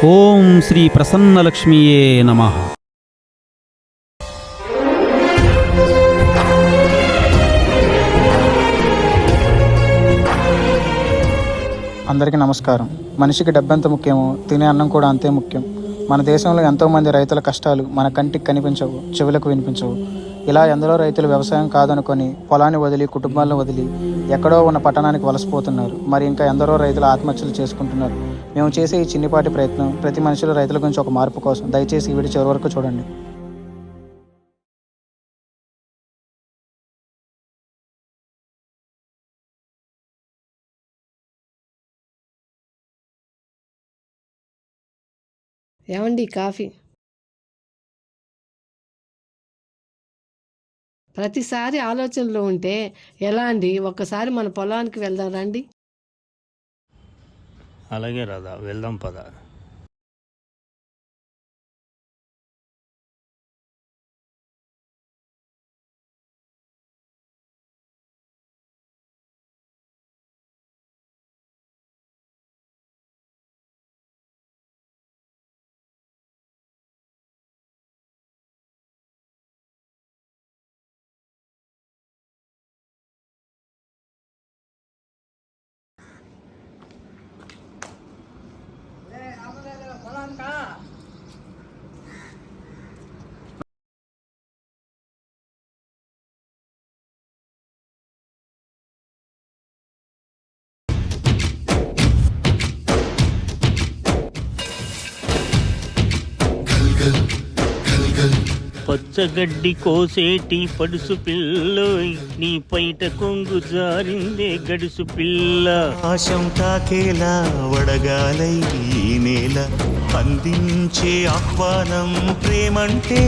ఓం శ్రీ ప్రసన్నలక్ష్మీయే నమః. అందరికీ నమస్కారం. మనిషికి డబ్బెంత ముఖ్యమో తినే అన్నం కూడా అంతే ముఖ్యం. మన దేశంలో ఎంతోమంది రైతుల కష్టాలు మన కంటికి కనిపించవు, చెవులకు వినిపించవు. ఇలా ఎందరో రైతులు వ్యవసాయం కాదనుకొని పొలాన్ని వదిలి, కుటుంబాలను వదిలి ఎక్కడో ఉన్న పట్టణానికి వలసపోతున్నారు. మరి ఇంకా ఎందరో రైతులు ఆత్మహత్యలు చేసుకుంటున్నారు. మేము చేసే ఈ చిన్నిపాటి ప్రయత్నం ప్రతి మనిషిలో రైతుల గురించి ఒక మార్పు కోసం. దయచేసి ఈ వీడియో చివరి వరకు చూడండి. ఏమండి కాఫీ? ప్రతిసారి ఆలోచనలో ఉంటే ఎలా అండి? ఒక్కసారి మన పొలానికి వెళ్దాం రండి. అలాగే రాదా, వెళ్దాం పద. పచ్చగడ్డి కోసేటి పడుసు పిల్లోయ్, నీ పైట కొంగు జారిందే గడుసు పిల్ల. ఆశం తాకేలా వడగాలై ఈ నేల అందించే ఆహ్వానం ప్రేమంటే.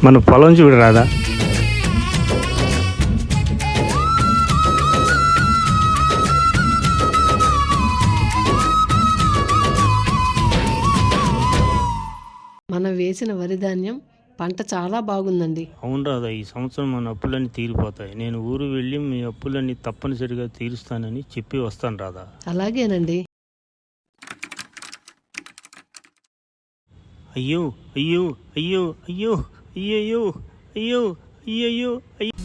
మన పొలం చూడు రాదా. మనం వేసిన వరి ధాన్యం పంట చాలా బాగుందండి. అవును రాదా, ఈ సంవత్సరం మన అప్పులన్నీ తీరిపోతాయి. నేను ఊరు వెళ్ళి మీ అప్పులన్నీ తప్పనిసరిగా తీరుస్తానని చెప్పి వస్తాను రాదా. అలాగేనండి. అయ్యో అయ్యో అయ్యో అయ్యో అయ్యయ్యో అయ్యో అయ్యయ్యో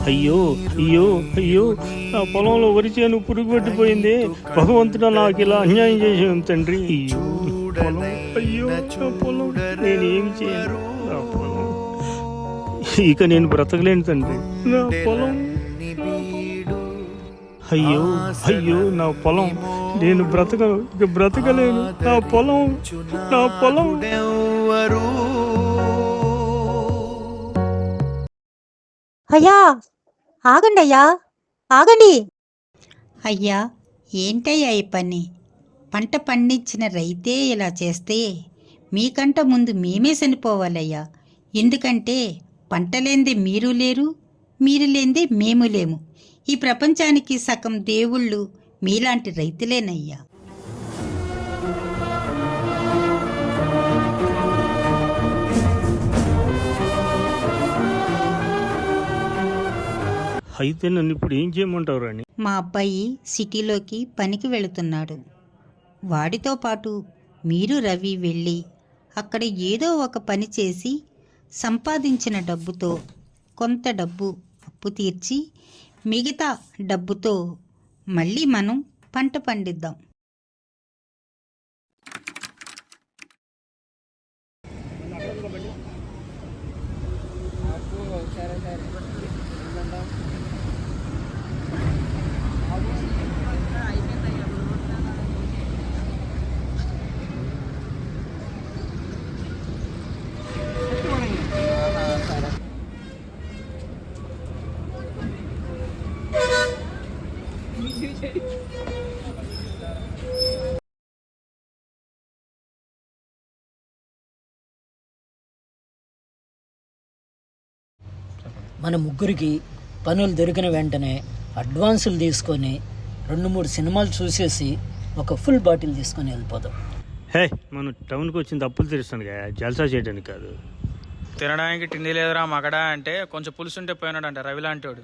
అయ్యో అయ్యో అయ్యో, నా పొలంలో వరి చేను పురుగు పట్టిపోయింది. భగవంతుడు నాకు ఇలా అన్యాయం చేసాను తండ్రి. అయ్యో పొలం, అయ్యో నా పొలం, నేను ఏమి చేయను. నా పొలం ఇక నేను బ్రతకలేను తండ్రి. నా పొలం, అయ్యో అయ్యో నా పొలం, నేను బ్రతకలేను. నా పొలం, నా పొలం. అయ్యా ఆగండి, అయ్యా ఆగండి. అయ్యా ఏంటయ్యా ఈ పని? పంట పండించిన రైతే ఇలా చేస్తే మీకంట ముందు మేమే చనిపోవాలయ్యా. ఎందుకంటే పంట లేనిదే మీరు లేరు, మీరు లేనిదే మేము లేము. ఈ ప్రపంచానికి సగం దేవుళ్ళు మీలాంటి రైతులేనయ్యా. అయితే నన్ను ఇప్పుడు ఏం చేయమంటావు రాణి? మా అబ్బాయి సిటీలోకి పనికి వెళుతున్నాడు. వాడితో పాటు మీరు రవి వెళ్ళి అక్కడ ఏదో ఒక పని చేసి సంపాదించిన డబ్బుతో కొంత డబ్బు అప్పు తీర్చి మిగతా డబ్బుతో మళ్ళీ మనం పంట పండిద్దాం. మన ముగ్గురికి పనులు దొరికిన వెంటనే అడ్వాన్సులు తీసుకొని 2-3 సినిమాలు చూసేసి ఒక ఫుల్ బాటిల్ తీసుకొని వెళ్ళిపోదాం. హే, మనం టౌన్కి వచ్చింది అప్పులు తీరుస్తాను కదా, జల్సా చేయడానికి కాదు. తినడానికి తిండి లేదురా మగడా అంటే కొంచెం పులుసు ఉంటే పోయినాడంట రవి లాంటి వాడు.